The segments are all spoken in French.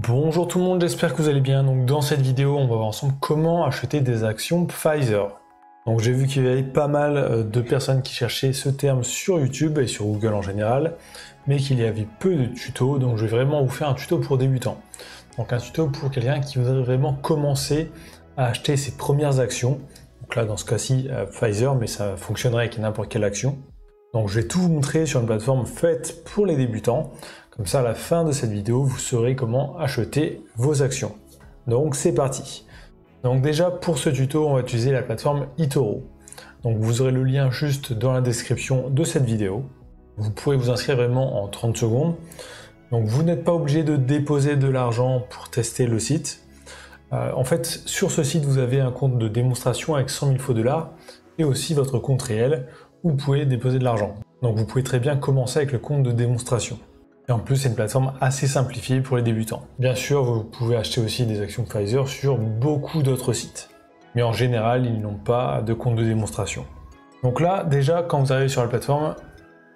Bonjour tout le monde, j'espère que vous allez bien. Donc dans cette vidéo, on va voir ensemble comment acheter des actions Pfizer. Donc j'ai vu qu'il y avait pas mal de personnes qui cherchaient ce terme sur YouTube et sur Google en général, mais qu'il y avait peu de tutos, donc je vais vraiment vous faire un tuto pour débutants. Donc un tuto pour quelqu'un qui voudrait vraiment commencer à acheter ses premières actions. Donc là dans ce cas-ci Pfizer, mais ça fonctionnerait avec n'importe quelle action. Donc je vais tout vous montrer sur une plateforme faite pour les débutants. Comme ça, à la fin de cette vidéo, vous saurez comment acheter vos actions. Donc c'est parti. Donc déjà, pour ce tuto, on va utiliser la plateforme eToro. Donc vous aurez le lien juste dans la description de cette vidéo. Vous pourrez vous inscrire vraiment en 30 secondes. Donc vous n'êtes pas obligé de déposer de l'argent pour tester le site. En fait, sur ce site, vous avez un compte de démonstration avec 100 000 faux dollars et aussi votre compte réel où vous pouvez déposer de l'argent. Donc vous pouvez très bien commencer avec le compte de démonstration. Et en plus, c'est une plateforme assez simplifiée pour les débutants. Bien sûr, vous pouvez acheter aussi des actions Pfizer sur beaucoup d'autres sites. Mais en général, ils n'ont pas de compte de démonstration. Donc là, déjà, quand vous arrivez sur la plateforme,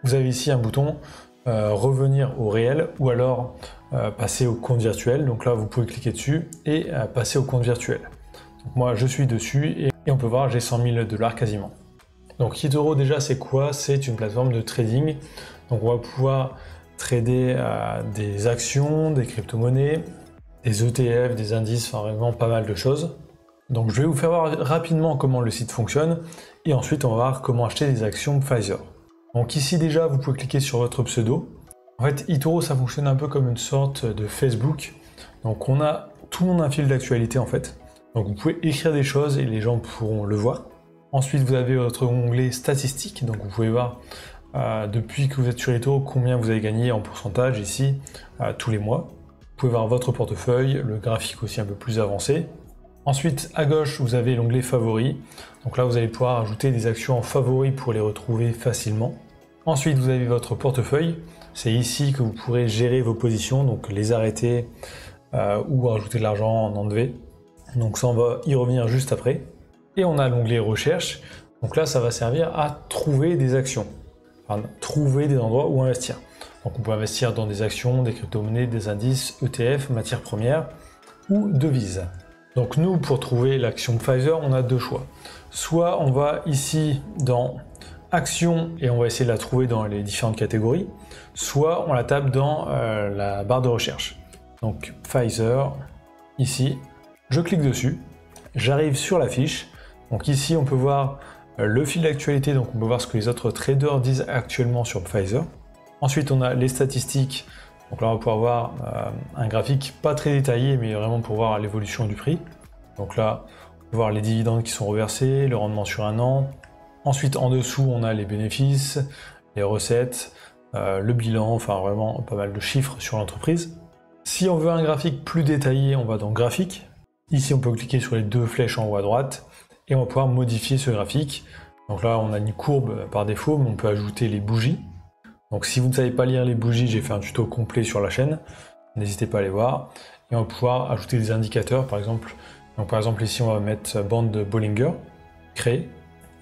vous avez ici un bouton revenir au réel ou alors passer au compte virtuel. Donc là, vous pouvez cliquer dessus et passer au compte virtuel. Donc moi, je suis dessus et on peut voir, j'ai 100 000 dollars quasiment. Donc eToro, déjà, c'est quoi? C'est une plateforme de trading. Donc on va pouvoir trader des actions, des crypto-monnaies, des ETF, des indices, enfin vraiment pas mal de choses. Donc je vais vous faire voir rapidement comment le site fonctionne et ensuite on va voir comment acheter des actions Pfizer. Donc ici déjà vous pouvez cliquer sur votre pseudo. En fait eToro ça fonctionne un peu comme une sorte de Facebook. Donc tout le monde a un fil d'actualité en fait. Donc vous pouvez écrire des choses et les gens pourront le voir. Ensuite vous avez votre onglet statistiques, donc vous pouvez voir depuis que vous êtes sur eToro, combien vous avez gagné en pourcentage ici tous les mois. Vous pouvez voir votre portefeuille, le graphique aussi un peu plus avancé. Ensuite, à gauche, vous avez l'onglet favoris. Donc là, vous allez pouvoir ajouter des actions en favoris pour les retrouver facilement. Ensuite, vous avez votre portefeuille. C'est ici que vous pourrez gérer vos positions, donc les arrêter ou rajouter de l'argent, en enlever. Donc ça, on va y revenir juste après. Et on a l'onglet recherche. Donc là, ça va servir à trouver des actions. Trouver des endroits où investir. Donc on peut investir dans des actions, des crypto-monnaies, des indices, ETF, matières premières ou devises. Donc nous, pour trouver l'action Pfizer, on a deux choix. Soit on va ici dans actions et on va essayer de la trouver dans les différentes catégories, soit on la tape dans la barre de recherche. Donc Pfizer, ici, je clique dessus, j'arrive sur la fiche. Donc ici on peut voir le fil d'actualité, donc on peut voir ce que les autres traders disent actuellement sur Pfizer. Ensuite, on a les statistiques. Donc là, on va pouvoir voir un graphique pas très détaillé, mais vraiment pour voir l'évolution du prix. Donc là, on peut voir les dividendes qui sont reversés, le rendement sur un an. Ensuite, en dessous, on a les bénéfices, les recettes, le bilan, enfin vraiment pas mal de chiffres sur l'entreprise. Si on veut un graphique plus détaillé, on va dans graphique. Ici, on peut cliquer sur les deux flèches en haut à droite. Et on va pouvoir modifier ce graphique. Donc là, on a une courbe par défaut, mais on peut ajouter les bougies. Donc si vous ne savez pas lire les bougies, j'ai fait un tuto complet sur la chaîne. N'hésitez pas à aller voir. Et on va pouvoir ajouter des indicateurs, par exemple. Donc par exemple, ici, on va mettre bande de Bollinger, créer.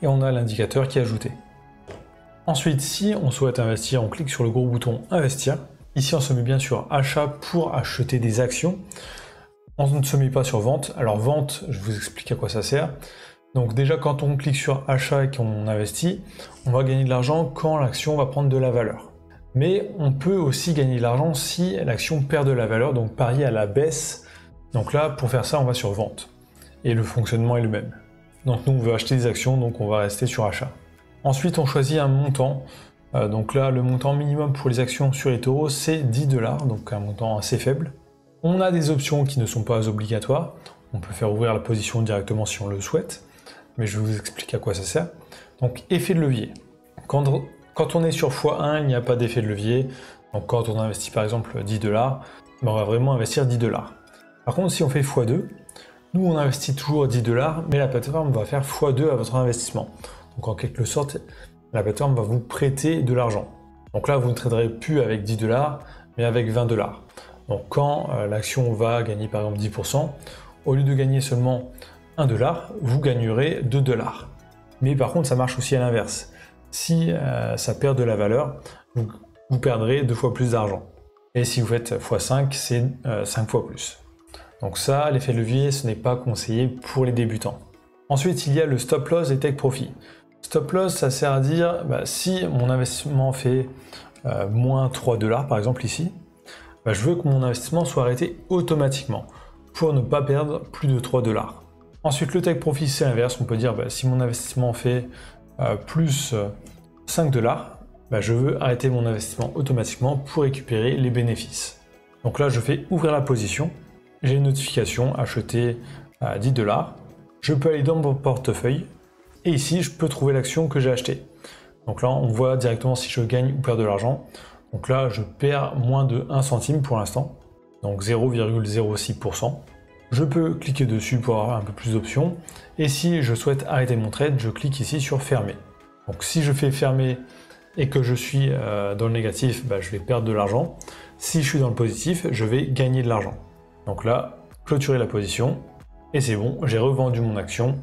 Et on a l'indicateur qui est ajouté. Ensuite, si on souhaite investir, on clique sur le gros bouton investir. Ici, on se met bien sur achat pour acheter des actions. On ne se met pas sur vente. Alors vente, je vous explique à quoi ça sert. Donc déjà, quand on clique sur achat et qu'on investit, on va gagner de l'argent quand l'action va prendre de la valeur. Mais on peut aussi gagner de l'argent si l'action perd de la valeur, donc parier à la baisse. Donc là, pour faire ça, on va sur vente. Et le fonctionnement est le même. Donc nous, on veut acheter des actions, donc on va rester sur achat. Ensuite, on choisit un montant. Donc là, le montant minimum pour les actions sur eToro, c'est 10 $, donc un montant assez faible. On a des options qui ne sont pas obligatoires. On peut faire ouvrir la position directement si on le souhaite. Mais je vous explique à quoi ça sert. Donc, effet de levier. Quand on est sur x1, il n'y a pas d'effet de levier. Donc, quand on investit par exemple 10 $, on va vraiment investir 10 $. Par contre, si on fait x2, nous on investit toujours 10 $, mais la plateforme va faire x2 à votre investissement. Donc, en quelque sorte, la plateforme va vous prêter de l'argent. Donc là, vous ne traderez plus avec 10 $, mais avec 20 $. Donc, quand l'action va gagner par exemple 10%, au lieu de gagner seulement 1 $, vous gagnerez 2 $. Mais par contre, ça marche aussi à l'inverse. Si ça perd de la valeur, vous perdrez 2 fois plus d'argent. Et si vous faites x5, c'est 5 fois plus. Donc ça, l'effet de levier, ce n'est pas conseillé pour les débutants. Ensuite, il y a le stop loss et take profit. Stop loss, ça sert à dire, si mon investissement fait moins 3 $ par exemple ici, je veux que mon investissement soit arrêté automatiquement pour ne pas perdre plus de 3 $. Ensuite, le take profit, c'est l'inverse. On peut dire, si mon investissement fait plus 5 $, je veux arrêter mon investissement automatiquement pour récupérer les bénéfices. Donc là, je fais ouvrir la position. J'ai une notification, acheter à 10 $. Je peux aller dans mon portefeuille. Et ici, je peux trouver l'action que j'ai achetée. Donc là, on voit directement si je gagne ou perds de l'argent. Donc là, je perds moins de 1 centime pour l'instant. Donc 0,06%. Je peux cliquer dessus pour avoir un peu plus d'options. Et si je souhaite arrêter mon trade, je clique ici sur fermer. Donc si je fais fermer et que je suis dans le négatif, je vais perdre de l'argent. Si je suis dans le positif, je vais gagner de l'argent. Donc là, clôturer la position. Et c'est bon, j'ai revendu mon action.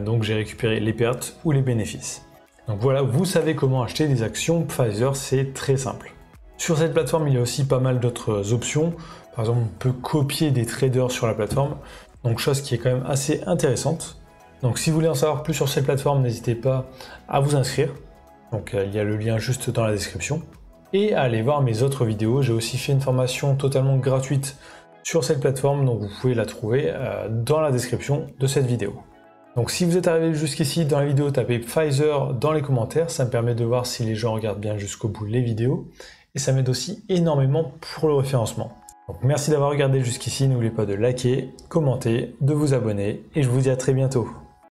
Donc j'ai récupéré les pertes ou les bénéfices. Donc voilà, vous savez comment acheter des actions Pfizer, c'est très simple. Sur cette plateforme, il y a aussi pas mal d'autres options. Par exemple, on peut copier des traders sur la plateforme, donc chose qui est quand même assez intéressante. Donc si vous voulez en savoir plus sur cette plateforme, n'hésitez pas à vous inscrire. Donc il y a le lien juste dans la description. Et à aller voir mes autres vidéos. J'ai aussi fait une formation totalement gratuite sur cette plateforme, donc vous pouvez la trouver dans la description de cette vidéo. Donc si vous êtes arrivé jusqu'ici dans la vidéo, tapez Pfizer dans les commentaires, ça me permet de voir si les gens regardent bien jusqu'au bout les vidéos. Et ça m'aide aussi énormément pour le référencement. Donc merci d'avoir regardé jusqu'ici, n'oubliez pas de liker, commenter, de vous abonner et je vous dis à très bientôt.